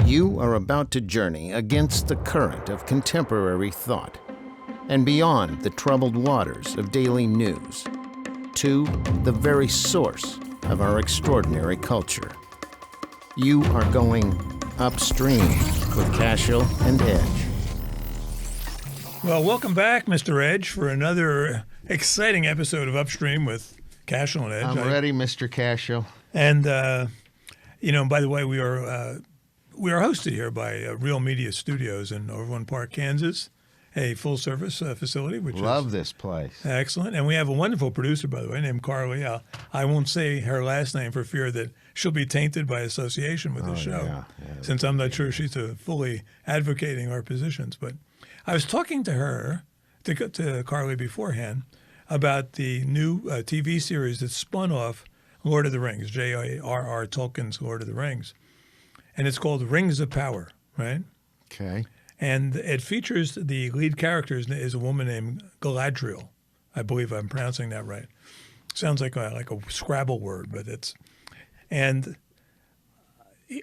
You are about to journey against the current of contemporary thought and beyond the troubled waters of daily news to the very source of our extraordinary culture. You are going upstream with Cashill and Edge. Well, welcome back, Mr. Edge, for another exciting episode of Upstream with Cashill and Edge. I'm ready, Mr. Cashill. And, by the way, we are hosted here by Real Media Studios in Overland Park, Kansas, a full-service facility. Love this place. Excellent. And we have a wonderful producer, by the way, named Carly. I won't say her last name for fear that she'll be tainted by association with the show, yeah, since I'm not sure she's fully advocating our positions. But I was talking to her, to Carly beforehand, about the new TV series that spun off Lord of the Rings, J.R.R. Tolkien's Lord of the Rings. And it's called Rings of Power, right? Okay. And it features the lead character is a woman named Galadriel. I believe I'm pronouncing that right. Sounds like a Scrabble word, but it's... And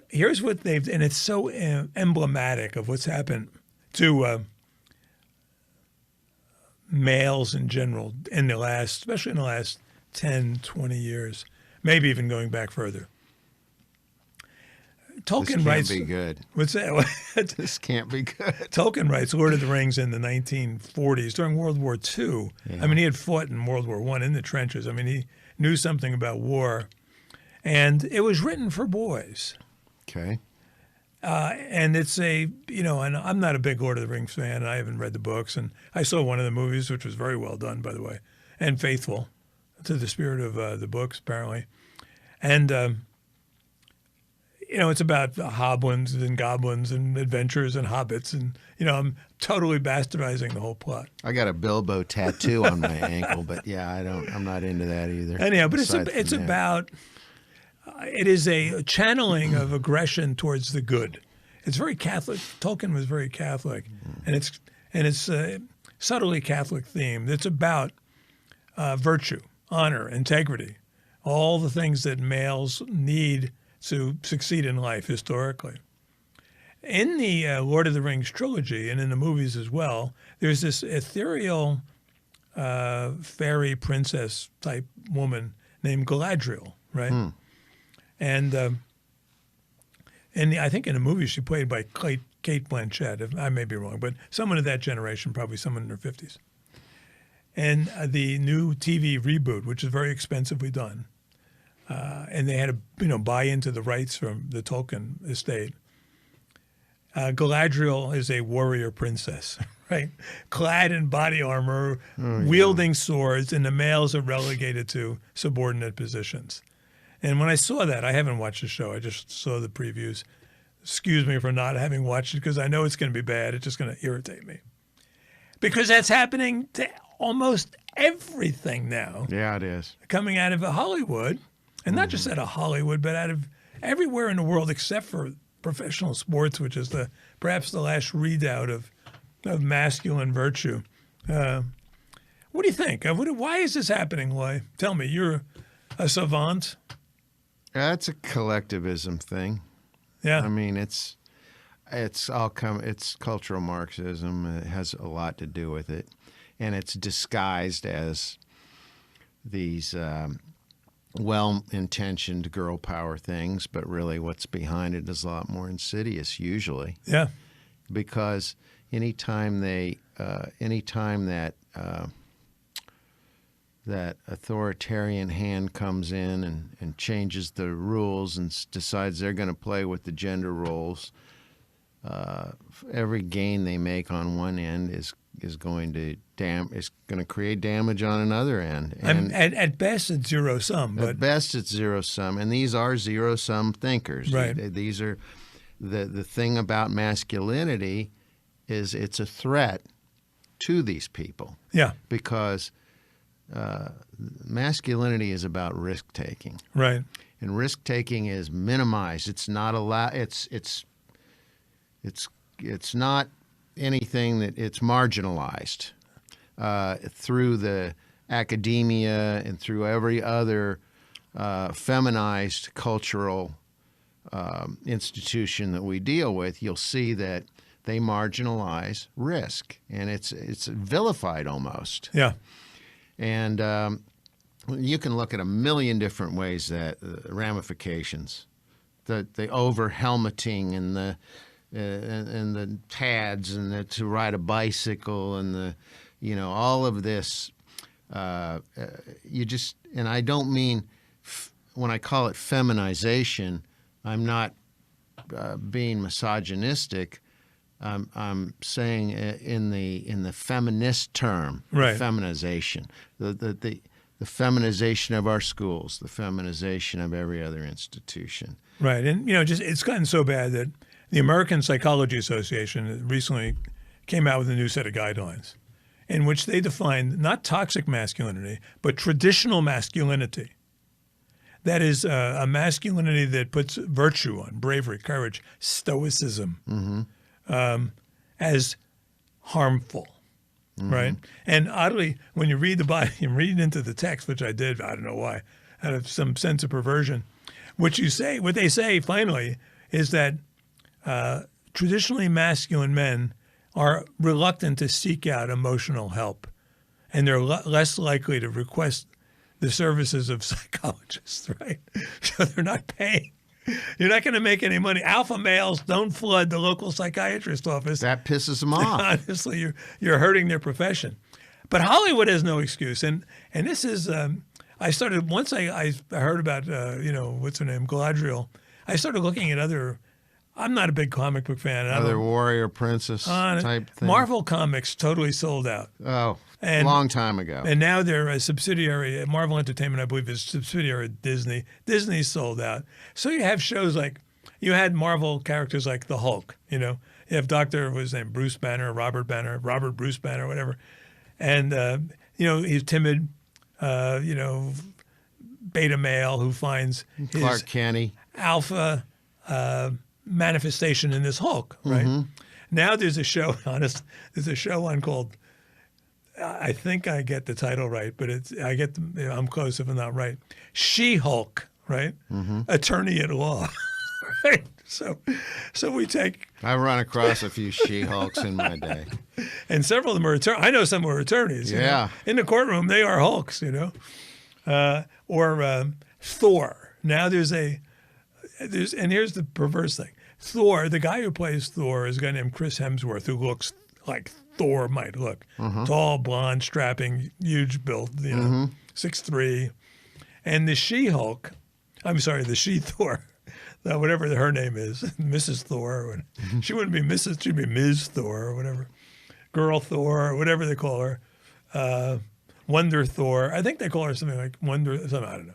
here's what they've... And it's so emblematic of what's happened to males in general especially in the last 10, 20 years, maybe even going back further. Tolkien writes... This can't be good. What's that? This can't be good. Tolkien writes Lord of the Rings in the 1940s during World War II. Yeah. I mean, he had fought in World War I in the trenches. I mean, he knew something about war. And it was written for boys. Okay. And it's and I'm not a big Lord of the Rings fan. I haven't read the books. And I saw one of the movies, which was very well done, by the way, and faithful to the spirit of the books, apparently. And... it's about hoblins and goblins and adventures and hobbits. And, I'm totally bastardizing the whole plot. I got a Bilbo tattoo on my ankle, but yeah, I'm not into that either. Anyhow, but it is a channeling of aggression towards the good. It's very Catholic. Tolkien was very Catholic, and it's subtly Catholic themed. It's about virtue, honor, integrity, all the things that males need to succeed in life historically. In the Lord of the Rings trilogy and in the movies as well, there's this ethereal fairy princess type woman named Galadriel, right? And I think in the movie she played by Kate Blanchett. I may be wrong, but someone of that generation, probably someone in her 50s. And the new TV reboot, which is very expensively done, and they had to, buy into the rights from the Tolkien estate. Galadriel is a warrior princess, right? Clad in body armor, wielding swords, and the males are relegated to subordinate positions. And when I saw that, I haven't watched the show. I just saw the previews. Excuse me for not having watched it because I know it's going to be bad. It's just going to irritate me. Because that's happening to almost everything now. Yeah, it is. Coming out of Hollywood. And not just out of Hollywood, but out of everywhere in the world except for professional sports, which is perhaps the last redoubt of masculine virtue. What do you think? Why is this happening, Loy? Tell me, you're a savant. It's a collectivism thing. Yeah. I mean, it's cultural Marxism. It has a lot to do with it, and it's disguised as these well-intentioned girl power things, but really what's behind it is a lot more insidious usually. Yeah. Because anytime that authoritarian hand comes in and changes the rules and decides they're going to play with the gender roles, every gain they make on one end is going to create damage on another end. And at best, it's zero sum. At best, it's zero sum, and these are zero sum thinkers. Right. These are the thing about masculinity is it's a threat to these people. Yeah. Because masculinity is about risk taking. Right. And risk taking is minimized. It's not allowed. It's not anything that it's marginalized through the academia and through every other feminized cultural institution that we deal with, you'll see that they marginalize risk, and it's vilified almost. Yeah. And you can look at a million different ways that ramifications, the over helmeting and the pads and to ride a bicycle and all of this. And I don't mean when I call it feminization, I'm not being misogynistic. I'm saying in the feminist term, right. Feminization, the feminization of our schools, the feminization of every other institution. Right, and it's gotten so bad that the American Psychology Association recently came out with a new set of guidelines in which they defined not toxic masculinity, but traditional masculinity. That is a masculinity that puts virtue on, bravery, courage, stoicism, as harmful, right? And oddly, when you read the Bible, you read into the text, which I did, I don't know why, out of some sense of perversion, what they say finally is that traditionally masculine men are reluctant to seek out emotional help, and they're less likely to request the services of psychologists, right? So they're not paying. You're not going to make any money. Alpha males don't flood the local psychiatrist office. That pisses them off. Honestly, you're hurting their profession. But Hollywood has no excuse, and this is. I started once I heard about what's her name, Galadriel. I started looking at other. I'm not a big comic book fan. Other warrior princess type thing. Marvel Comics totally sold out. Oh, a long time ago. And now they're a subsidiary. Marvel Entertainment, I believe, is a subsidiary of Disney. Disney's sold out. So you have shows like, you had Marvel characters like the Hulk. You have what's his name, Bruce Banner, Robert Bruce Banner, whatever. And, he's timid, beta male who finds Clark Kent alpha manifestation in this Hulk, right? Mm-hmm. Now there's a show on called, I think I get the title right, but I'm close if I'm not right. She-Hulk, right? Mm-hmm. Attorney at law, right? So we take. I run across a few She-Hulks in my day, and several of them are attorneys. I know some were attorneys. Yeah, in the courtroom they are Hulks, or Thor. Now and here's the perverse thing. Thor, the guy who plays Thor is a guy named Chris Hemsworth, who looks like Thor might look. Mm-hmm. Tall, blonde, strapping, huge build, 6'3". And the She-Thor, whatever her name is, Mrs. Thor. She wouldn't be Mrs., she'd be Ms. Thor or whatever. Girl Thor, or whatever they call her. Wonder Thor. I think they call her something like Wonder, something, I don't know.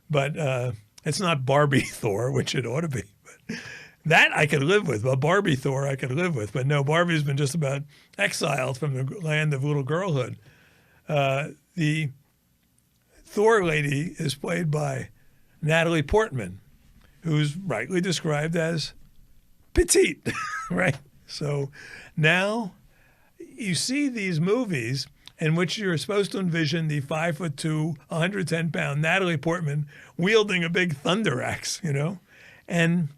But it's not Barbie Thor, which it ought to be. But that I could live with. But Barbie Thor I could live with. But no, Barbie's been just about exiled from the land of little girlhood. The Thor lady is played by Natalie Portman, who's rightly described as petite, right? So now you see these movies in which you're supposed to envision the 5'2", 110-pound Natalie Portman wielding a big thunder axe, and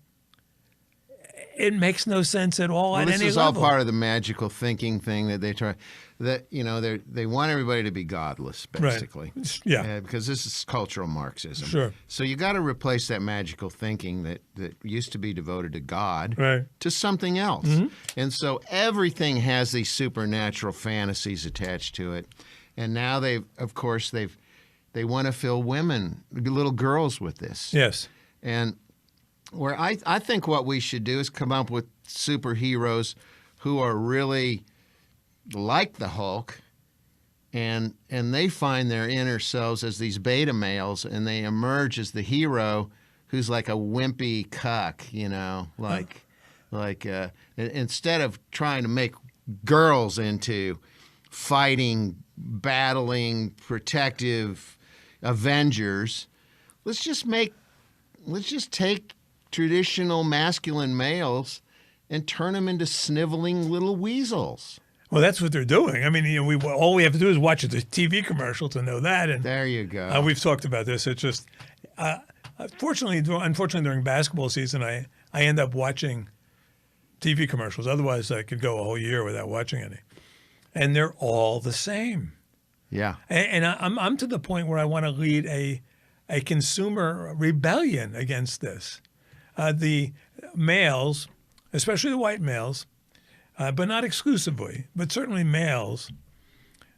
it makes no sense at all at any level. This is all part of the magical thinking thing that they try. That they want everybody to be godless, basically. Right. Yeah. Because this is cultural Marxism. Sure. So you got to replace that magical thinking that used to be devoted to God to something else. Mm-hmm. And so everything has these supernatural fantasies attached to it. And now they want to fill women, little girls, with this. Yes. And where I think what we should do is come up with superheroes who are really like the Hulk, and they find their inner selves as these beta males, and they emerge as the hero who's like a wimpy cuck, instead of trying to make girls into fighting, battling, protective Avengers. Let's just take traditional masculine males and turn them into sniveling little weasels. Well, that's what they're doing. I mean, all we have to do is watch the TV commercial to know that. And there you go. We've talked about this. It's just unfortunately, during basketball season, I end up watching TV commercials. Otherwise, I could go a whole year without watching any. And they're all the same. Yeah. And I'm to the point where I want to lead a consumer rebellion against this. The males, especially the white males, but not exclusively, but certainly males,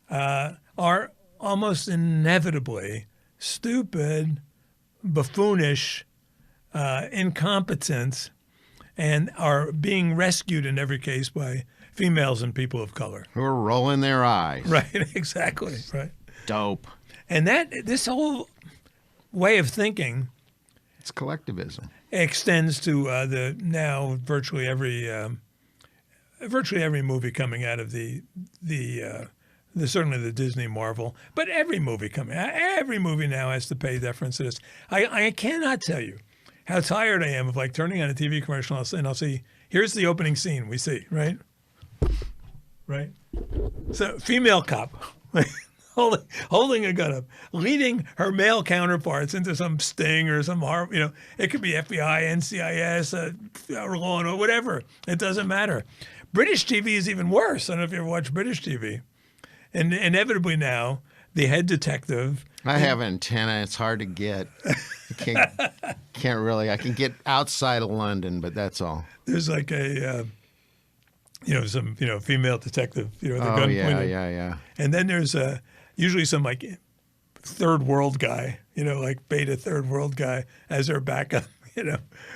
are almost inevitably stupid, buffoonish, incompetent, and are being rescued in every case by females and people of color. Who are rolling their eyes. Right, exactly, right. Dope. And this whole way of thinking, it's collectivism, extends to the now virtually every movie coming out of the certainly the Disney Marvel, but every movie now has to pay deference to this. I cannot tell you how tired I am of like turning on a TV commercial and I'll see, here's the opening scene we see, right? Right? So female cop holding a gun up, leading her male counterparts into some sting or some harm, it could be FBI, NCIS, law or whatever. It doesn't matter. British TV is even worse. I don't know if you ever watch British TV. And inevitably now, the head detective. I have antenna. It's hard to get. I can't really. I can get outside of London, but that's all. There's like a, some female detective. The gun pointed. Yeah. And then there's usually some like third world guy. Like beta third world guy as their backup.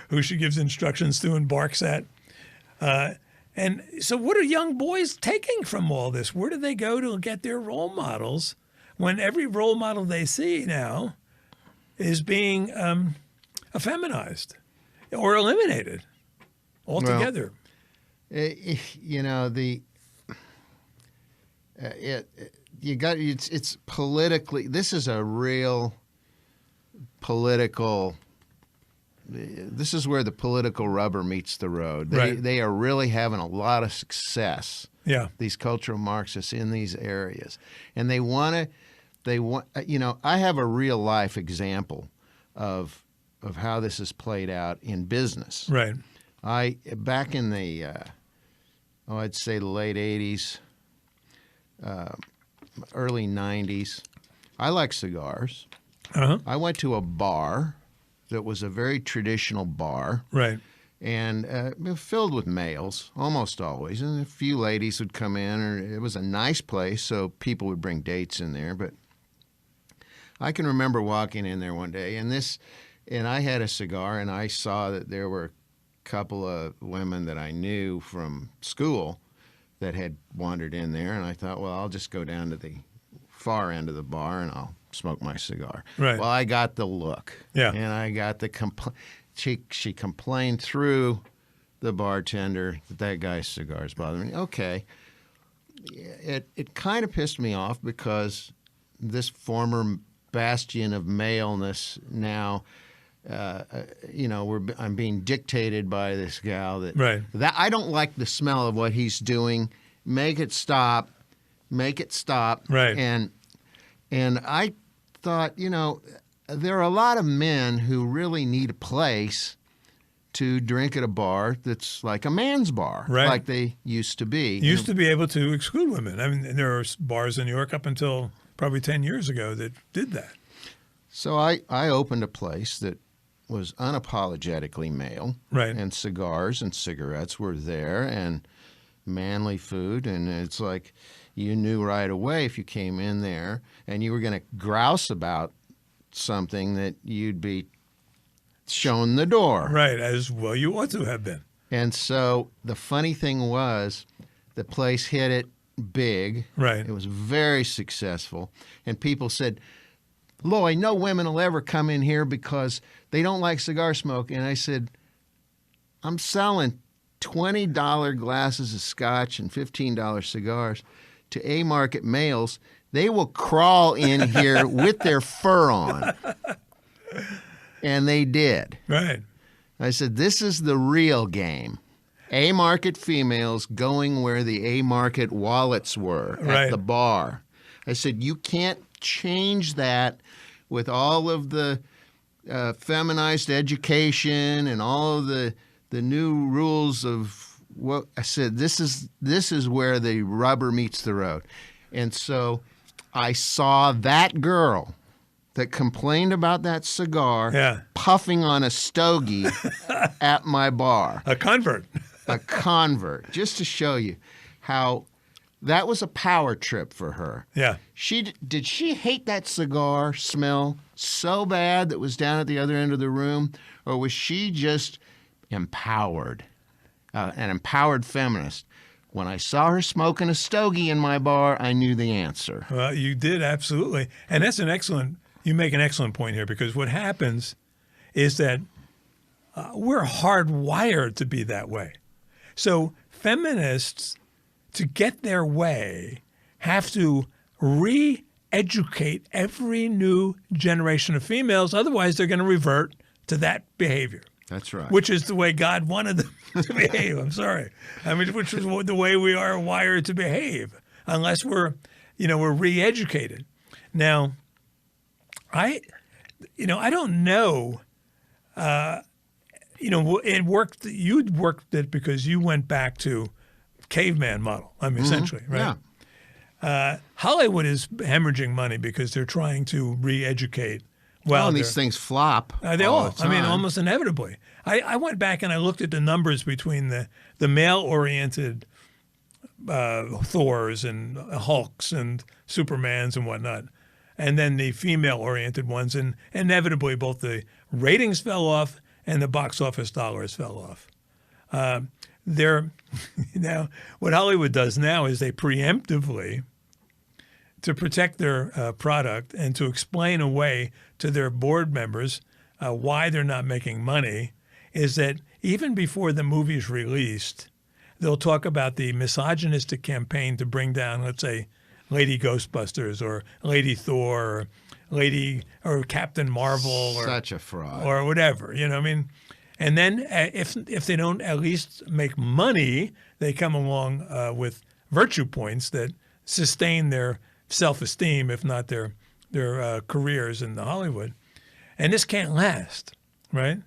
Who she gives instructions to and barks at. And so what are young boys taking from all this? Where do they go to get their role models when every role model they see now is being effeminized or eliminated altogether? Well, it's politically, this is a real political. This is where the political rubber meets the road. They are really having a lot of success. Yeah. These cultural Marxists in these areas, and they want. I have a real life example of how this has played out in business. Right. Back in the I'd say the late '80s, early '90s, I like cigars. Uh-huh. I went to a bar that was a very traditional bar. Right. And filled with males, almost always. And a few ladies would come in. Or it was a nice place, so people would bring dates in there. But I can remember walking in there one day, and I had a cigar, and I saw that there were a couple of women that I knew from school that had wandered in there. And I thought, well, I'll just go down to the far end of the bar, and I'll smoke my cigar. Right. Well, I got the look. Yeah. And I got the she complained through the bartender that guy's cigars bothered me. Okay. It kind of pissed me off because this former bastion of maleness now, I'm being dictated by this gal that I don't like the smell of what he's doing. Make it stop. Right. And I thought, there are a lot of men who really need a place to drink at a bar that's like a man's bar, like they used to be. Used to be able to exclude women. I mean, there are bars in New York up until probably 10 years ago that did that. So I opened a place that was unapologetically male. Right. And cigars and cigarettes were there and manly food. And it's like you knew right away if you came in there and you were going to grouse about something that you'd be shown the door. Right, as well you ought to have been. And so the funny thing was the place hit it big. Right. It was very successful. And people said, Lloyd, no women will ever come in here because they don't like cigar smoke. And I said, I'm selling $20 glasses of scotch and $15 cigars to A-market males. They will crawl in here with their fur on. And they did. Right. I said, this is the real game. A-market females going where the A-market wallets were at the bar. I said, you can't change that with all of the feminized education and all of the new rules of what I said. This is where the rubber meets the road. And so I saw that girl that complained about that cigar puffing on a stogie at my bar. A convert. A convert, just to show you how that was a power trip for her. Yeah. Did she hate that cigar smell so bad that was down at the other end of the room, or was she just empowered, an empowered feminist? When I saw her smoking a stogie in my bar, I knew the answer. Well, you did, absolutely. And that's you make an excellent point here, because what happens is that we're hardwired to be that way. So feminists, to get their way, have to re-educate every new generation of females. Otherwise, they're going to revert to that behavior. That's right. Which is the way God wanted them to behave. I'm sorry. I mean, which is the way we are wired to behave, unless we're re-educated. Now, I don't know. It worked. You'd worked it because you went back to caveman model. I mean, essentially, right? Yeah. Hollywood is hemorrhaging money because they're trying to re-educate. Well, these things flop. They all. I mean, almost inevitably. I went back and I looked at the numbers between the male-oriented Thors and Hulks and Supermans and whatnot, and then the female-oriented ones, and inevitably both the ratings fell off and the box office dollars fell off. Now, what Hollywood does now is they preemptively, to protect their product and to explain away to their board members why they're not making money, is that even before the movie's released, they'll talk about the misogynistic campaign to bring down, let's say, Lady Ghostbusters or Lady Thor or Captain Marvel or such a fraud or whatever. I mean, and then if they don't at least make money, they come along with virtue points that sustain their self-esteem, if not their careers in the Hollywood. And this can't last, right?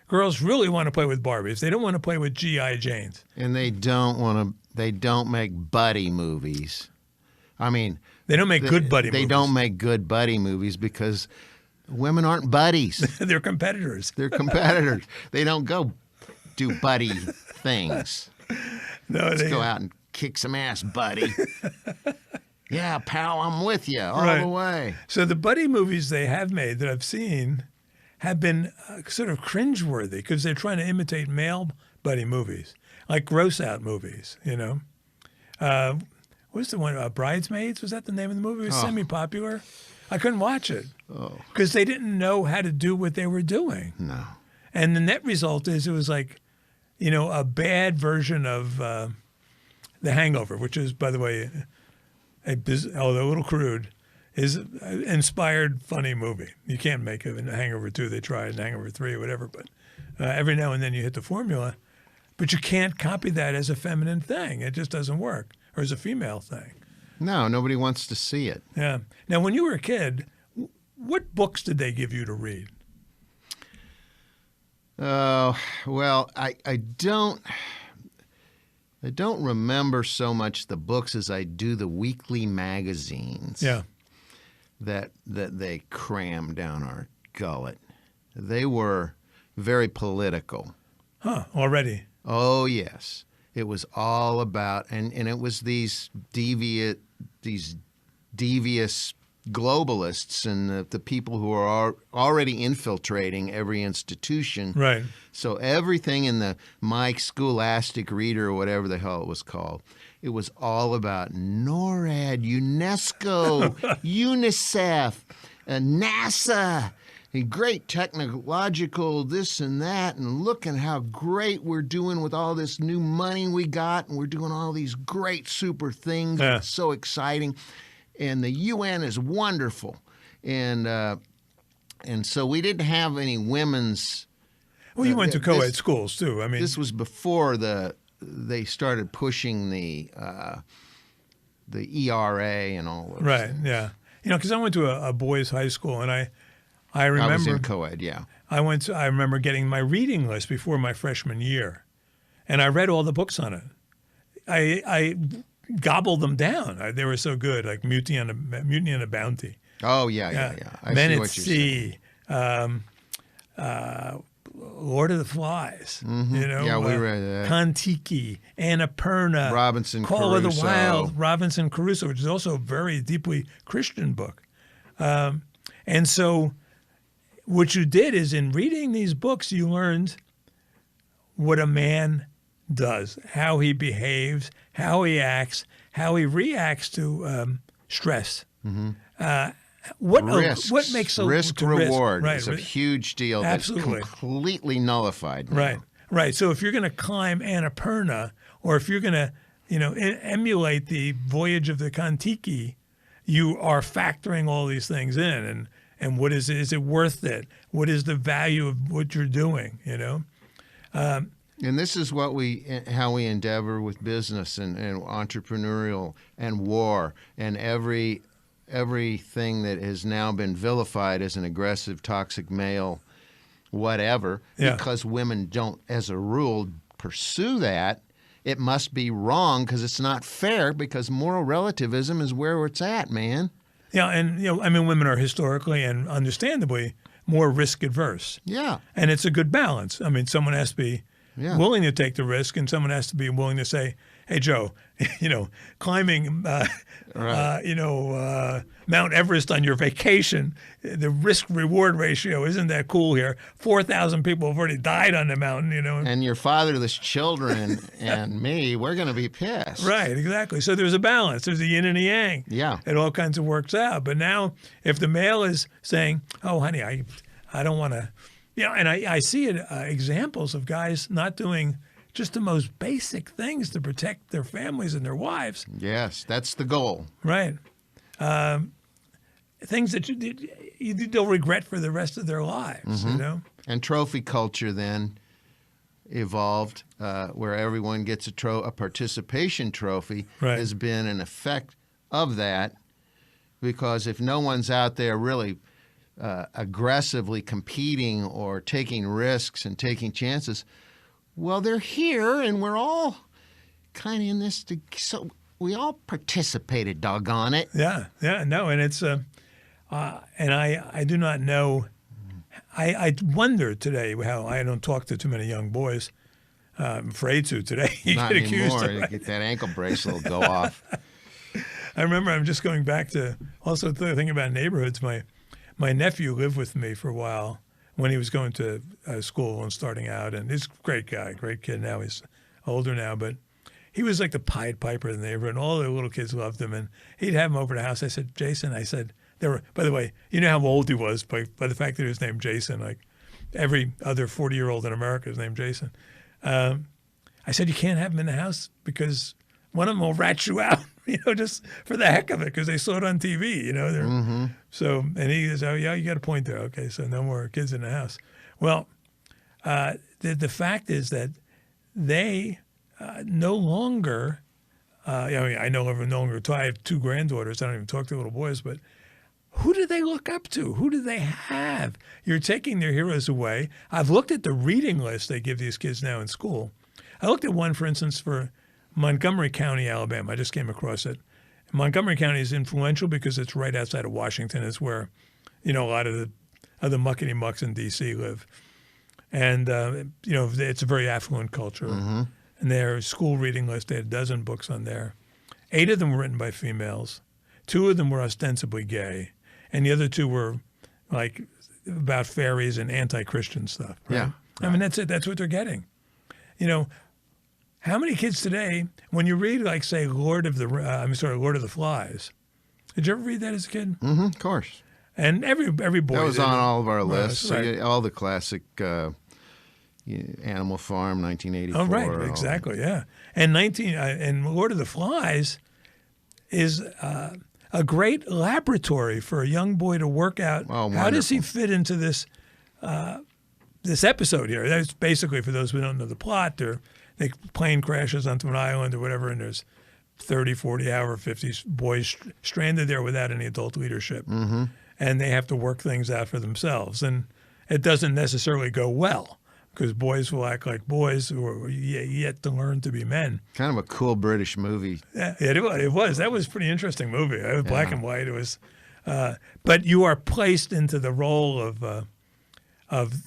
Girls really want to play with Barbies. They don't want to play with G.I. Janes. And they don't make buddy movies. I mean, they don't make good buddy movies. They don't make good buddy movies because women aren't buddies. They're competitors. They're competitors. They don't go do buddy things. No, Let's go out and kick some ass, buddy. Yeah, pal, I'm with you all the way. So the buddy movies they have made that I've seen have been sort of cringeworthy because they're trying to imitate male buddy movies, like gross-out movies, What's the one, Bridesmaids? Was that the name of the movie? It was semi-popular. I couldn't watch it because they didn't know how to do what they were doing. No. And the net result is it was like, a bad version of The Hangover, which is, by the way, although a little crude, is an inspired, funny movie. You can't make it in Hangover 2. They tried in Hangover 3 or whatever, but every now and then you hit the formula. But you can't copy that as a feminine thing. It just doesn't work. Or as a female thing. No, nobody wants to see it. Yeah. Now, when you were a kid, what books did they give you to read? Well, I don't remember so much the books as I do the weekly magazines. Yeah. That they crammed down our gullet. They were very political. Huh, already? Oh, yes. It was all about, and it was these devious globalists and the people who are already infiltrating every institution. Right. So everything in the My Scholastic Reader or whatever the hell it was called, it was all about NORAD, UNESCO, UNICEF, NASA, and great technological this and that, and look at how great we're doing with all this new money we got, and we're doing all these great super things. Yeah. It's so exciting. And the UN is wonderful. And so we didn't have any women's... Well, you went to co-ed schools, too. I mean, this was before they started pushing the ERA and all those right, things. yeah. Because I went to a boys' high school, and I I was remember in co-ed, yeah. I remember getting my reading list before my freshman year, and I read all the books on it. I gobbled them down. They were so good, like Mutiny on the Bounty. Oh, yeah. I Men see at what you're saying. Sea, Lord of the Flies. You know, Yeah, we read that. Kon-Tiki, Annapurna, Robinson Call of the Crusoe. Wild, Robinson Crusoe, which is also a very deeply Christian book. And so what you did is in reading these books, you learned what a man does, how he behaves, how he acts, how he reacts to stress. What makes a risk to reward Right, is a huge deal Absolutely. that's completely nullified now. Right. So if you're going to climb Annapurna, or if you're going to, emulate the voyage of the Kon-Tiki, you are factoring all these things in, and what is it? Is it worth it? What is the value of what you're doing? And this is how we endeavor with business and entrepreneurial and war and everything that has now been vilified as an aggressive, toxic male, whatever, because women don't, as a rule, pursue that. It must be wrong because it's not fair, because moral relativism is where it's at, man. Yeah, and women are historically and understandably more risk adverse. Yeah. And it's a good balance. I mean, someone has to be willing to take the risk, and someone has to be willing to say, "Hey, Joe, climbing, Mount Everest on your vacation, the risk-reward ratio isn't that cool here. 4,000 people have already died on the mountain, And your fatherless children and me, we're going to be pissed. Right, exactly. So there's a balance. There's a yin and a yang. Yeah. It all kinds of works out. But now, if the male is saying, "Oh, honey, I don't want to," and I see examples of guys not doing just the most basic things to protect their families and their wives. Yes, that's the goal. Right. Things that they'll regret for the rest of their lives, And trophy culture then evolved, where everyone gets a participation trophy. Right. Has been an effect of that, because if no one's out there really aggressively competing or taking risks and taking chances, well, they're here, and we're all kind of in this. So we all participated, doggone it. Yeah, no, and it's and I do not know. I wonder today how I don't talk to too many young boys. I'm afraid to today. You Not get accused anymore. of, You get that ankle bracelet will go off. I remember I'm just going back to also thinking about neighborhoods. My nephew lived with me for a while when he was going to school and starting out, and he's a great guy, great kid. Now he's older now, but he was like the Pied Piper of the neighborhood, and all the little kids loved him. And he'd have him over to the house. I said, "Jason," I said, by the way, you know how old he was by the fact that he was named Jason. Like every other 40-year-old in America is named Jason. I said, "You can't have him in the house because one of them will rat you out, just for the heck of it, because they saw it on TV, So, and he goes, "Oh, yeah, you got a point there. Okay, so no more kids in the house." Well, the fact is that they no longer, I no longer talk. I have two granddaughters. I don't even talk to little boys, but who do they look up to? Who do they have? You're taking their heroes away. I've looked at the reading list they give these kids now in school. I looked at one, for instance, for Montgomery County, Alabama. I just came across it. Montgomery County is influential because it's right outside of Washington. It's where, a lot of the muckety mucks in D.C. live. And, it's a very affluent culture. Mm-hmm. And their school reading list, they had a dozen books on there. 8 of them were written by females. 2 of them were ostensibly gay. And the other 2 were like about fairies and anti-Christian stuff. Right? Yeah. I mean, that's it. That's what they're getting. How many kids today, when you read, like, say, Lord of the Flies, did you ever read that as a kid? Mm-hmm, of course. And every boy that was did. on all of our lists. Right. So all the classic Animal Farm, 1984. Oh, right, exactly, yeah. And Lord of the Flies is a great laboratory for a young boy to work out. Oh, how does he wonderful. fit into this episode here? That's basically, for those who don't know the plot, the plane crashes onto an island or whatever, and there's 30, 40 hour, 50 boys stranded there without any adult leadership. Mm-hmm. and they have to work things out for themselves. And it doesn't necessarily go well because boys will act like boys who are yet to learn to be men. Kind of a cool British movie. Yeah, it was. That was a pretty interesting movie. It was black and white. It was, but you are placed into the role of the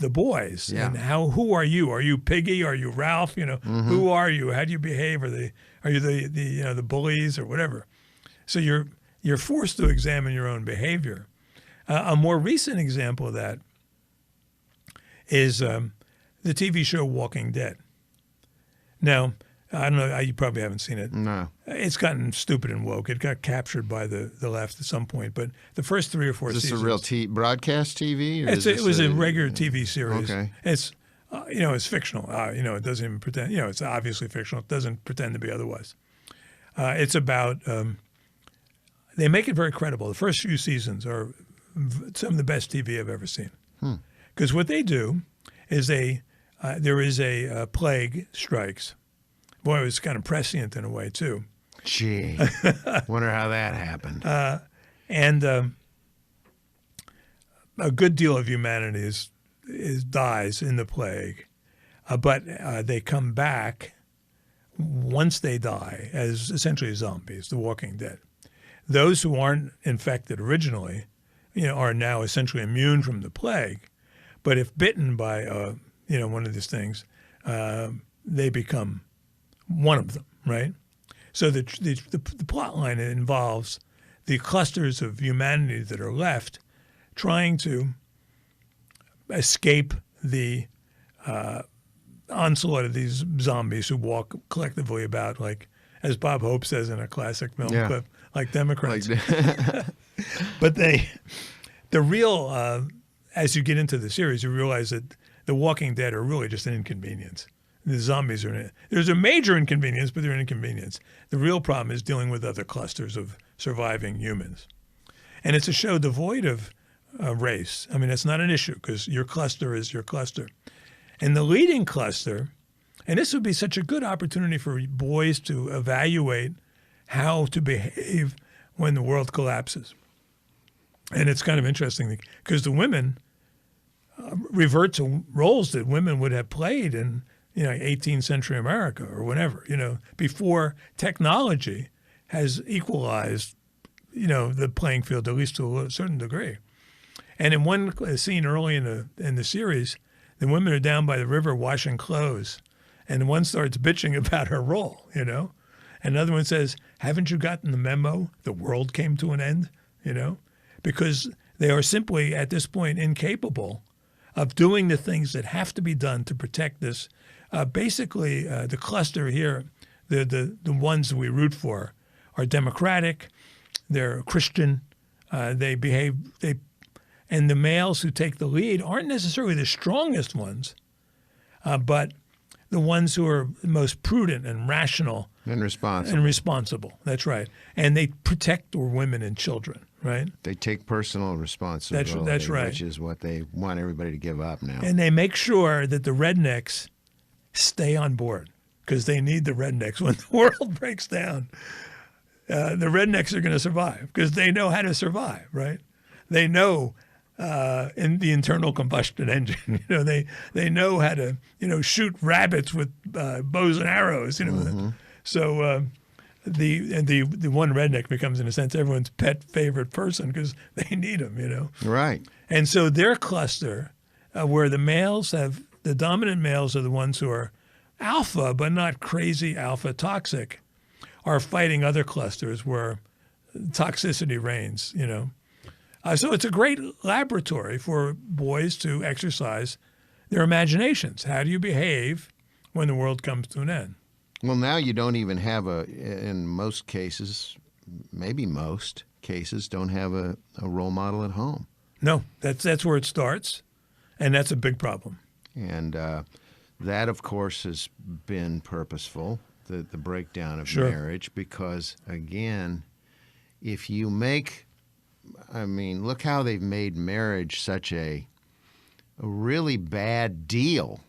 boys. Yeah. And who are you? Are you Piggy? Are you Ralph? You know, who are you? How do you behave? Are you the bullies or whatever? So you're forced to examine your own behavior. A more recent example of that is the TV show Walking Dead. Now, I don't know, you probably haven't seen it. No. It's gotten stupid and woke. It got captured by the left at some point. But the first 3 or 4 Is this seasons. a real broadcast TV? Or It was a regular TV series. Okay. It's, it's fictional. It doesn't even pretend, it's obviously fictional. It doesn't pretend to be otherwise. It's about, they make it very credible. The first few seasons are some of the best TV I've ever seen. Because what they do is there is a plague strikes. Boy, it was kind of prescient in a way, too. Gee, wonder how that happened. And a good deal of humanity dies in the plague, but they come back once they die as essentially zombies, the Walking Dead. Those who aren't infected originally, are now essentially immune from the plague, but if bitten by one of these things, they become one of them, right? So the plot line involves the clusters of humanity that are left trying to escape the onslaught of these zombies who walk collectively about, like, as Bob Hope says in a classic film clip, like Democrats. But the real, as you get into the series, you realize that the Walking Dead are really just an inconvenience. The zombies there's a major inconvenience, but they're an inconvenience. The real problem is dealing with other clusters of surviving humans. And it's a show devoid of race. I mean, it's not an issue because your cluster is your cluster. And the leading cluster, and this would be such a good opportunity for boys to evaluate how to behave when the world collapses. And it's kind of interesting because the women revert to roles that women would have played in 18th century America or whatever, before technology has equalized, the playing field, at least to a certain degree. And in one scene early in the series, the women are down by the river washing clothes, and one starts bitching about her role, and another one says, haven't you gotten the memo? The world came to an end, because they are simply at this point incapable of doing the things that have to be done to protect this. Basically, the cluster here, the ones we root for, are democratic, they're Christian, and the males who take the lead aren't necessarily the strongest ones, but the ones who are most prudent and rational and responsible. That's right. And they protect women and children, right? They take personal responsibility. That's right. Which is what they want everybody to give up now. And they make sure that the rednecks stay on board because they need the rednecks when the world breaks down. The rednecks are going to survive because they know how to survive, right? They know in the internal combustion engine, they know how to, shoot rabbits with bows and arrows, So the one redneck becomes, in a sense, everyone's pet favorite person because they need them, Right. And so their cluster, where the dominant males are the ones who are alpha, but not crazy alpha toxic, are fighting other clusters where toxicity reigns, So it's a great laboratory for boys to exercise their imaginations. How do you behave when the world comes to an end? Well, now you don't even have in most cases, maybe most cases, don't have a role model at home. No, that's where it starts, and that's a big problem. And that, of course, has been purposeful, the breakdown of Sure. marriage, because, again, if you look how they've made marriage such a really bad deal.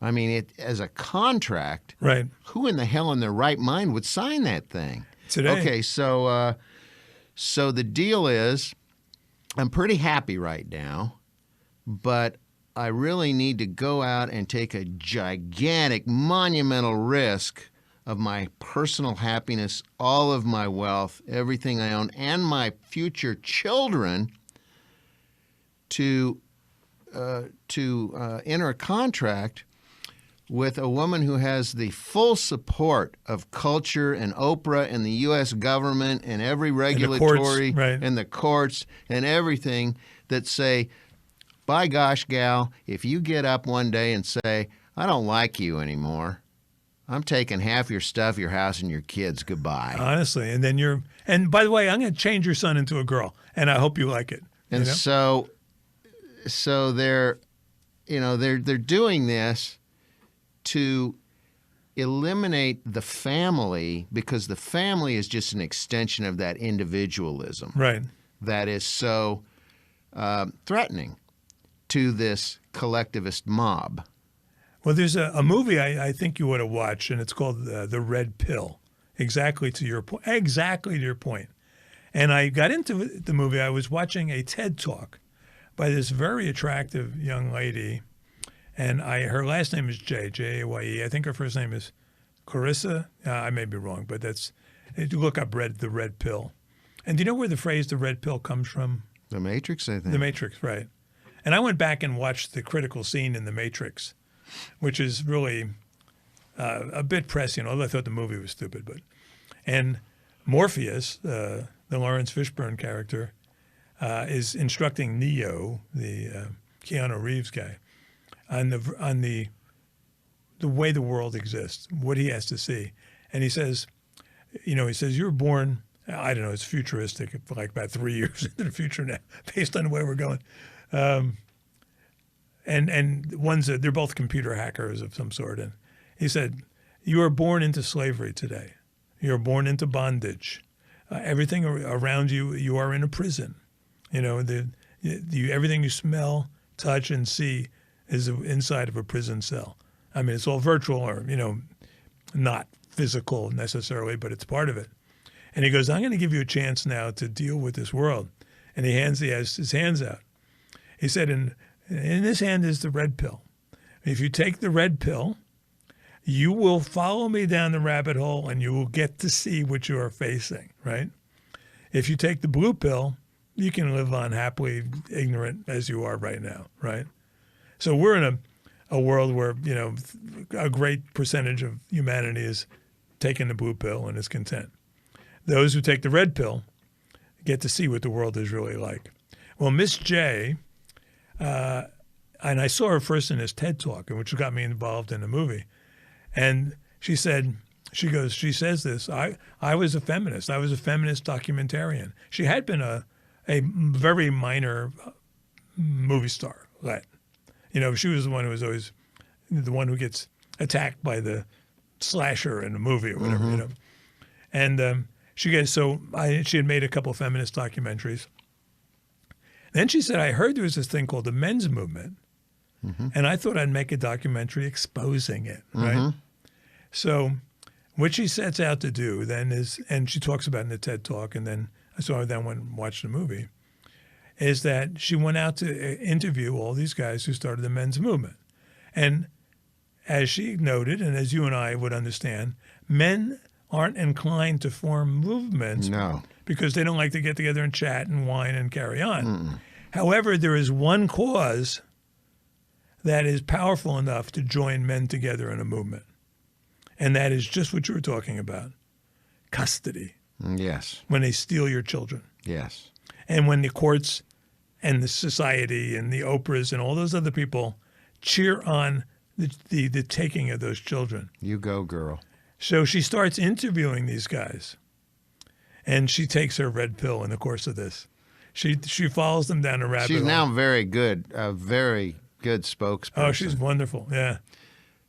I mean, it as a contract, right? Who in the hell in their right mind would sign that thing? Today. Okay, so the deal is I'm pretty happy right now, but I really need to go out and take a gigantic, monumental risk of my personal happiness, all of my wealth, everything I own, and my future children to enter a contract with a woman who has the full support of culture and Oprah and the U.S. government and every regulatory and the courts and everything that say, by gosh, gal, if you get up one day and say, I don't like you anymore, I'm taking half your stuff, your house, and your kids. Goodbye. Honestly, and then and by the way, I'm going to change your son into a girl, and I hope you like it. And so they're doing this to eliminate the family, because the family is just an extension of that individualism. Right. That is so threatening to this collectivist mob. Well, there's a movie I think you ought to watch, and it's called The Red Pill. Exactly to your point. Exactly to your point. And I got into the movie. I was watching a TED Talk by this very attractive young lady, and her last name is J-A-Y-E. I think her first name is Clarissa. I may be wrong, but you look up The Red Pill. And do you know where the phrase "the red pill" comes from? The Matrix, I think. The Matrix, right. And I went back and watched the critical scene in The Matrix, which is really a bit prescient, although I thought the movie was stupid. And Morpheus, the Lawrence Fishburne character, is instructing Neo, the Keanu Reeves guy, on the way the world exists, what he has to see. And he says, you were born, I don't know, it's futuristic, like about 3 years into the future now, based on the way we're going. And they're both computer hackers of some sort. And he said, you are born into slavery today. You are born into bondage. Everything around you, you are in a prison. Everything you smell, touch, and see is inside of a prison cell. I mean, it's all virtual or, not physical necessarily, but it's part of it. And he goes, I'm going to give you a chance now to deal with this world. And he has his hands out. He said, in this hand is the red pill. If you take the red pill, you will follow me down the rabbit hole and you will get to see what you are facing, right? If you take the blue pill, you can live on happily ignorant as you are right now, right? So we're in a world where, a great percentage of humanity is taking the blue pill and is content. Those who take the red pill get to see what the world is really like. Well, Miss J, and I saw her first in this TED Talk, which got me involved in the movie. And she says this, I was a feminist. I was a feminist documentarian. She had been a very minor movie star. She was the one who was always the one who gets attacked by the slasher in a movie or whatever, Mm-hmm. And she had made a couple of feminist documentaries. Then she said, I heard there was this thing called the men's movement, and I thought I'd make a documentary exposing it, right? So what she sets out to do then is, and she talks about it in the TED Talk, and then I went and watched the movie, is that she went out to interview all these guys who started the men's movement. And as she noted, and as you and I would understand, men aren't inclined to form movements because they don't like to get together and chat and whine and carry on. However, there is one cause that is powerful enough to join men together in a movement. And that is just what you were talking about, custody. Yes. When they steal your children. Yes. And when the courts and the society and the Oprahs and all those other people cheer on the taking of those children. You go, girl. So she starts interviewing these guys, and she takes her red pill in the course of this. She follows them down a rabbit hole. She's now very good spokesperson. Oh, she's wonderful, yeah.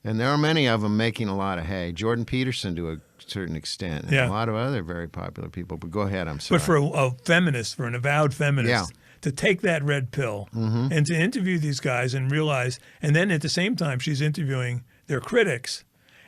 And there are many of them making a lot of hay. Jordan Peterson to a certain extent, and a lot of other very popular people. But go ahead, I'm sorry. But for a feminist, for an avowed feminist, to take that red pill and to interview these guys and realize, and then at the same time she's interviewing their critics,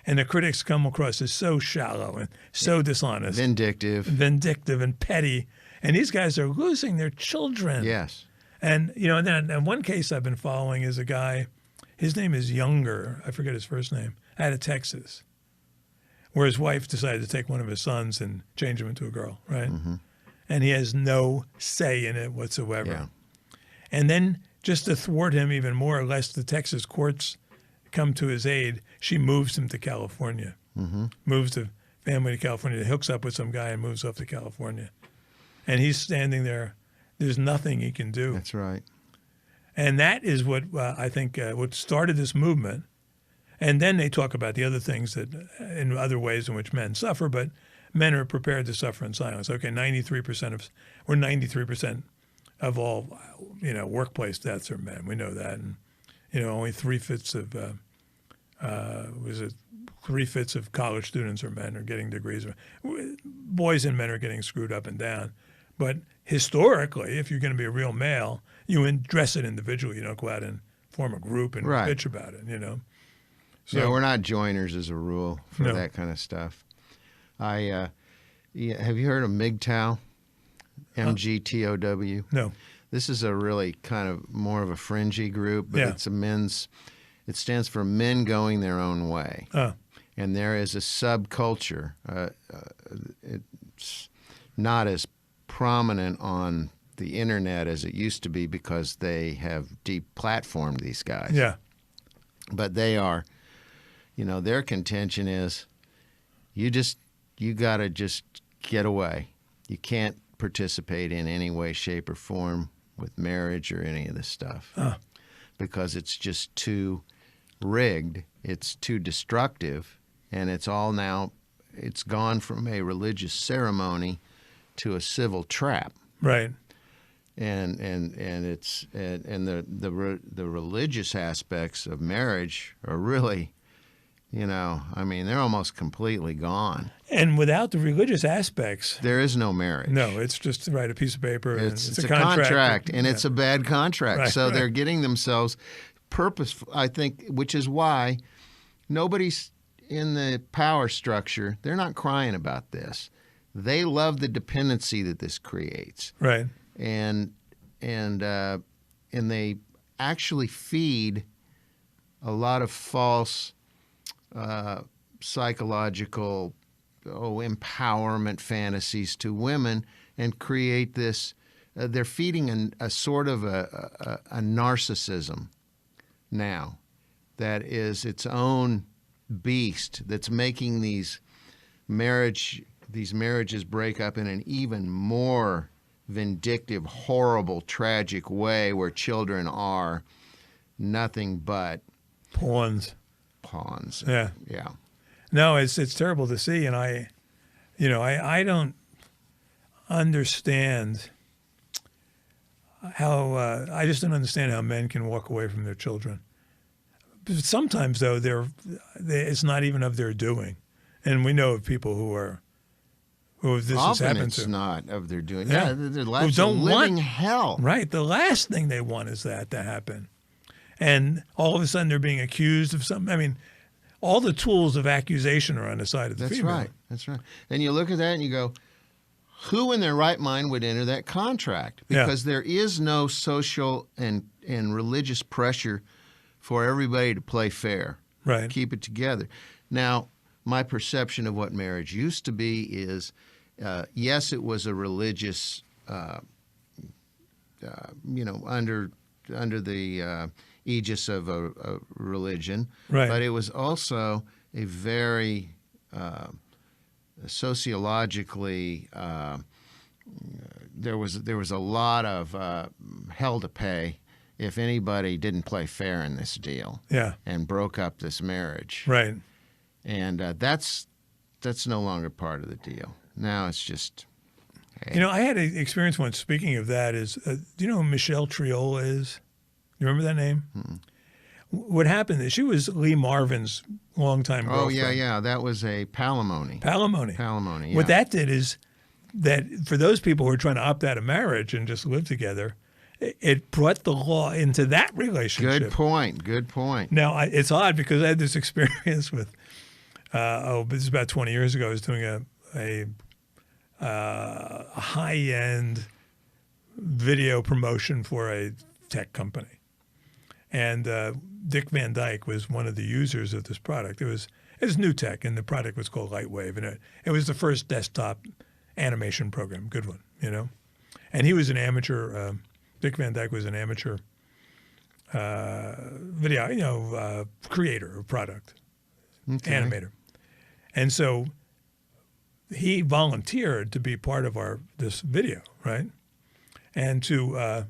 and the critics come across as so shallow and so dishonest. Vindictive and petty. And these guys are losing their children. Yes. And, and then and one case I've been following is a guy, his name is Younger, I forget his first name, out of Texas, where his wife decided to take one of his sons and change him into a girl, right? Mm-hmm. And he has no say in it whatsoever. Yeah. And then just to thwart him even more, lest the Texas courts come to his aid, she moves him to California, moves the family to California, hooks up with some guy and moves off to California. And he's standing there. There's nothing he can do. That's right. And that is what I think what started this movement. And then they talk about the other things that, in other ways in which men suffer, but men are prepared to suffer in silence. Okay, 93% of all, workplace deaths are men. We know that, and only 3/5 of college students are men, are getting degrees. Boys and men are getting screwed up and down. But historically, if you're going to be a real male, you address it individually. You don't go out and form a group and bitch about it. So yeah, we're not joiners as a rule for that kind of stuff. Have you heard of MGTOW? MGTOW? No. This is a really kind of more of a fringy group, but it stands for men going their own way. And there is a subculture. It's not as prominent on the internet as it used to be because they have deplatformed these guys. Yeah. But they are, their contention is you got to just get away. You can't participate in any way, shape, or form with marriage or any of this stuff because it's just too rigged. It's too destructive, and it's gone from a religious ceremony to a civil trap. Right. And the religious aspects of marriage are really, they're almost completely gone. And without the religious aspects, there is no marriage. No, it's just to write a piece of paper. It's a contract, and it's a bad contract. Right, so they're getting themselves purposeful, I think, which is why nobody's in the power structure. They're not crying about this. They love the dependency that this creates. Right. And they actually feed a lot of false psychological empowerment fantasies to women and create this. They're feeding a sort of a narcissism now that is its own beast that's making these marriages break up in an even more vindictive, horrible, tragic way where children are nothing but pawns. Yeah. Yeah. No, it's terrible to see, and I don't understand how I just don't understand how men can walk away from their children. But sometimes though, it's not even of their doing, and we know of people who this has happened to. Often it's not of their doing. Yeah, their lives are living hell. Right. The last thing they want is that to happen. And all of a sudden they're being accused of something. I mean, all the tools of accusation are on the side of the female. That's right. And you look at that and you go, who in their right mind would enter that contract? Because there is no social and religious pressure for everybody to play fair. Right. Keep it together. Now, my perception of what marriage used to be is, yes, it was a religious, under the aegis of a religion, right. But it was also a very sociologically there was a lot of hell to pay if anybody didn't play fair in this deal, and broke up this marriage, right? And that's no longer part of the deal. Now it's just. Hey. I had an experience once. Speaking of that, do you know who Michelle Triola is? You remember that name? Mm-mm. What happened is she was Lee Marvin's longtime girlfriend. Oh, yeah. That was a palimony. Palimony, yeah. What that did is that for those people who are trying to opt out of marriage and just live together, it brought the law into that relationship. Good point. Now, it's odd because I had this experience with, this is about 20 years ago. I was doing a high-end video promotion for a tech company. And Dick Van Dyke was one of the users of this product. It was new tech, and the product was called Lightwave. And it was the first desktop animation program, good one, you know. And he was an amateur, Dick Van Dyke was an amateur video, creator of product, animator. And so he volunteered to be part of this video, right? And to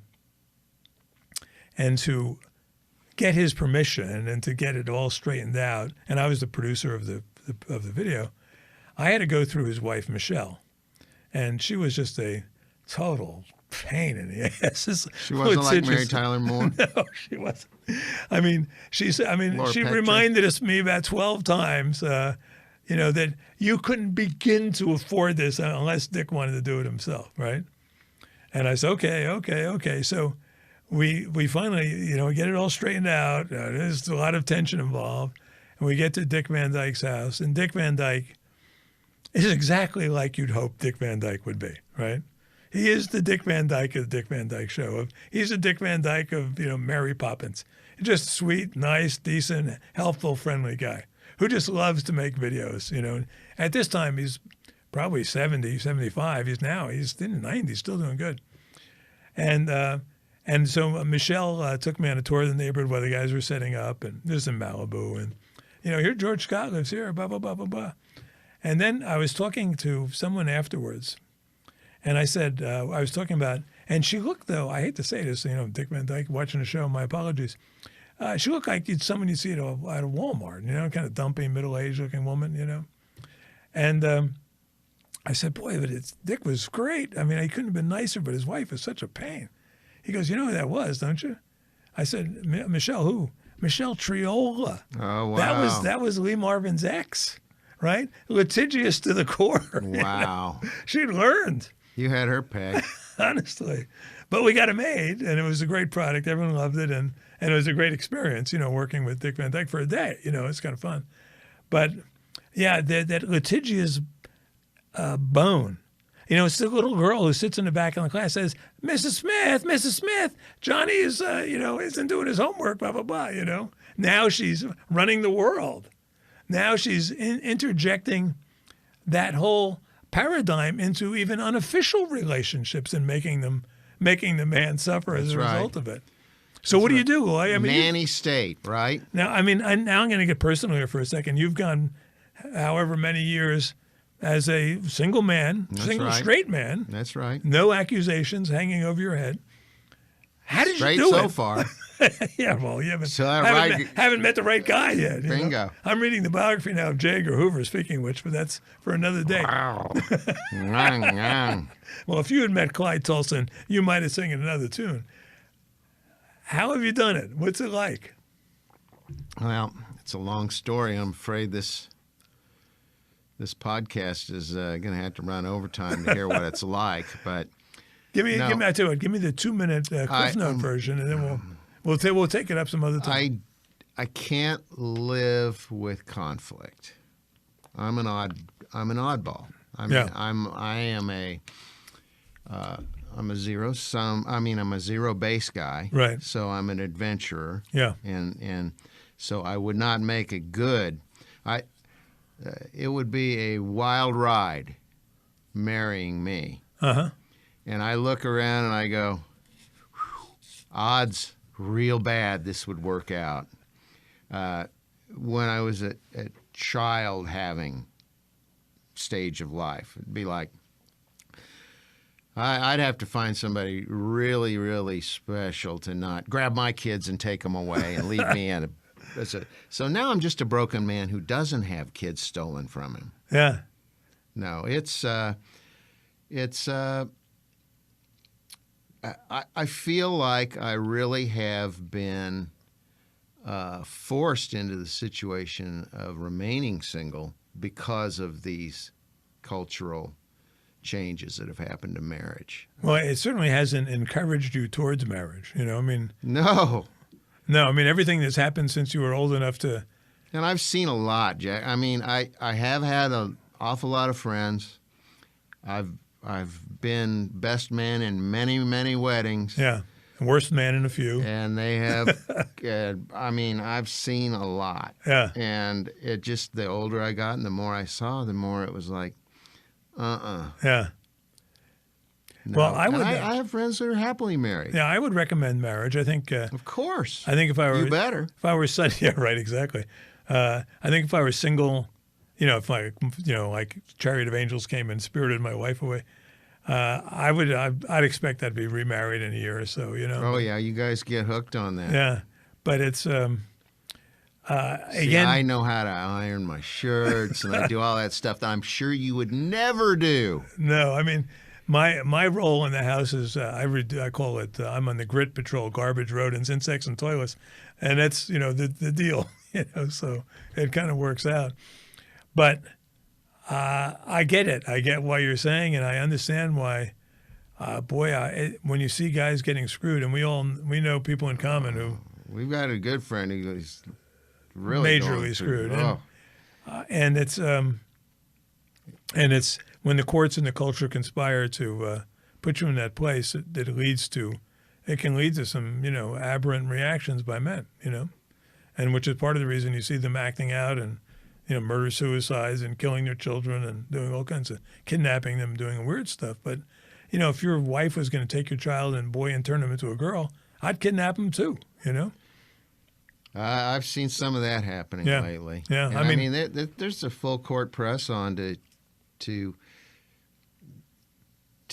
get his permission and to get it all straightened out, and I was the producer of the video, I had to go through his wife, Michelle. And she was just a total pain in the ass. She wasn't like Mary Tyler Moore? No, she wasn't. I mean, she Petra. reminded me about 12 times, that you couldn't begin to afford this unless Dick wanted to do it himself, right? And I said, okay. So we finally, get it all straightened out. There's a lot of tension involved. And we get to Dick Van Dyke's house. And Dick Van Dyke is exactly like you'd hope Dick Van Dyke would be, right? He is the Dick Van Dyke of the Dick Van Dyke Show. He's the Dick Van Dyke of, Mary Poppins. Just sweet, nice, decent, helpful, friendly guy who just loves to make videos, At this time, he's probably 70, 75. He's in the 90s, still doing good. And so Michelle took me on a tour of the neighborhood while the guys were setting up, and this is in Malibu. And, here George Scott lives here, blah, blah, blah, blah, blah. And then I was talking to someone afterwards, and I said, I was talking about, and she looked, though, I hate to say this, Dick Van Dyke watching the show, my apologies. She looked like someone you'd see at a Walmart, kind of dumpy, middle-aged looking woman, And I said, boy, but Dick was great. I mean, he couldn't have been nicer, but his wife is such a pain. He goes, you know who that was, don't you? I said, Michelle who? Michelle Triola. Oh, wow. That was Lee Marvin's ex, right? Litigious to the core. Wow. She'd learned. You had her pegged. Honestly. But we got it made, and it was a great product. Everyone loved it, and it was a great experience, working with Dick Van Dyke for a day. It's kind of fun. But, yeah, that litigious bone. It's the little girl who sits in the back of the class says, Mrs. Smith, Johnny is, isn't doing his homework, blah, blah, blah, Now she's running the world. Now she's interjecting that whole paradigm into even unofficial relationships and making the man suffer as a result of it. So what do you do? I mean, nanny state, right? Now, now I'm going to get personal here for a second. You've gone however many years as a single man, straight man. That's right. No accusations hanging over your head. How did straight you do it? so far. Yeah, well, you haven't haven't met the right guy yet. Bingo. I'm reading the biography now of J. Edgar Hoover, speaking of which, but that's for another day. Wow. Well, if you had met Clyde Tolson, you might have sung another tune. How have you done it? What's it like? Well, it's a long story. I'm afraid this podcast is going to have to run overtime to hear what it's like. But give me the 2-minute Cliff Note version, and then we'll take it up some other time. I can't live with conflict. I'm an oddball. I'm a zero sum. I'm a zero base guy. Right. So I'm an adventurer. Yeah. And so I would not make it good. It would be a wild ride marrying me. Uh-huh. And I look around and I go, odds real bad this would work out. When I was a child having stage of life, it'd be like, I'd have to find somebody really, really special to not grab my kids and take them away and leave me in so now I'm just a broken man who doesn't have kids stolen from him. Yeah. No, I feel like I really have been forced into the situation of remaining single because of these cultural changes that have happened to marriage. Well, it certainly hasn't encouraged you towards marriage. No. No, everything that's happened since you were old enough to. And I've seen a lot, Jack. I have had an awful lot of friends. I've been best man in many, many weddings. Yeah. Worst man in a few. And they have, I mean, I've seen a lot. Yeah. And it just, the older I got and the more I saw, the more it was like, Yeah. No. Well, I would. I have friends that are happily married. Yeah, I would recommend marriage. I think. Of course. I think if I were, you better. If I were yeah, right, exactly. I think if I were single, if I, like Chariot of Angels came and spirited my wife away, I'd expect that to be remarried in a year or so. Oh yeah, you guys get hooked on that. Yeah, but it's See, again. I know how to iron my shirts and I do all that stuff that I'm sure you would never do. No, I mean. My role in the house is I call it I'm on the grit patrol, garbage, rodents, insects, and toilets, and that's the deal. So it kind of works out. But I get it. I get what you're saying, and I understand why. When you see guys getting screwed, and we know people in common who we've got a good friend who's really majorly screwed, oh. And it's when the courts and the culture conspire to put you in that place, it can lead to some, aberrant reactions by men, and which is part of the reason you see them acting out and, murder suicides and killing their children and doing all kinds of kidnapping them, doing weird stuff. But, if your wife was going to take your child and turn him into a girl, I'd kidnap him too, I've seen some of that happening lately. Yeah, and I mean there's a full court press on to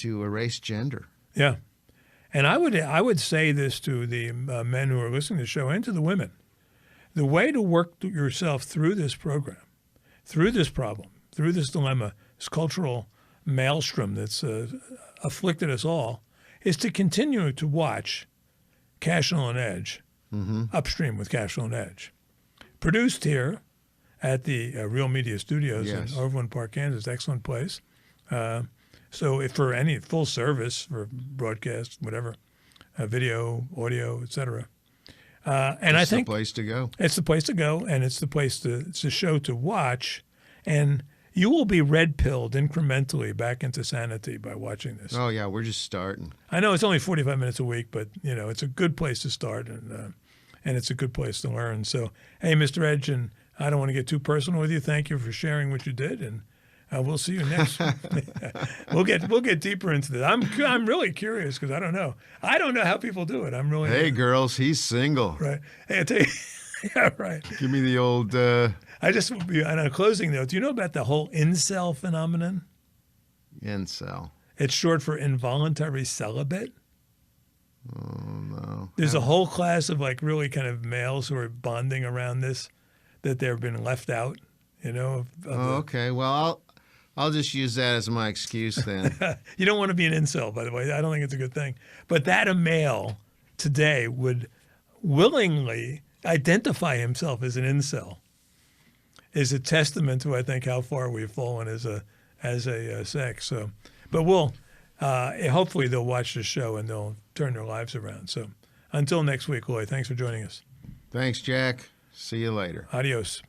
erase gender. Yeah, and I would say this to the men who are listening to the show and to the women: the way to work yourself through this program, through this problem, through this dilemma, this cultural maelstrom that's afflicted us all, is to continue to watch Cashill and Edge, Upstream with Cashill and Edge, produced here at the Real Media Studios in Overland Park, Kansas. Excellent place. So if for any full service for broadcast, whatever, video, audio, etc. And I think it's the place to go. It's the place to go, and it's a show to watch, and you will be red-pilled incrementally back into sanity by watching this. Oh yeah, we're just starting. I know it's only 45 minutes a week, but it's a good place to start, and it's a good place to learn. So, hey, Mr. Edge, and I don't want to get too personal with you. Thank you for sharing what you did, and we'll see you next. We'll get deeper into this. I'm really curious because I don't know how people do it. I'm really. Hey, girls, he's single. Right. Hey, I tell you. Yeah, right. Give me the old. On a closing note, do you know about the whole incel phenomenon? Incel. It's short for involuntary celibate. Oh no. There's a whole class of like really kind of males who are bonding around this, that they've been left out. Okay. Well, I'll just use that as my excuse then. You don't want to be an incel, by the way. I don't think it's a good thing. But that a male today would willingly identify himself as an incel is a testament to, I think, how far we've fallen as a sex. So, but hopefully they'll watch the show and they'll turn their lives around. So until next week, Lloyd, thanks for joining us. Thanks, Jack. See you later. Adios.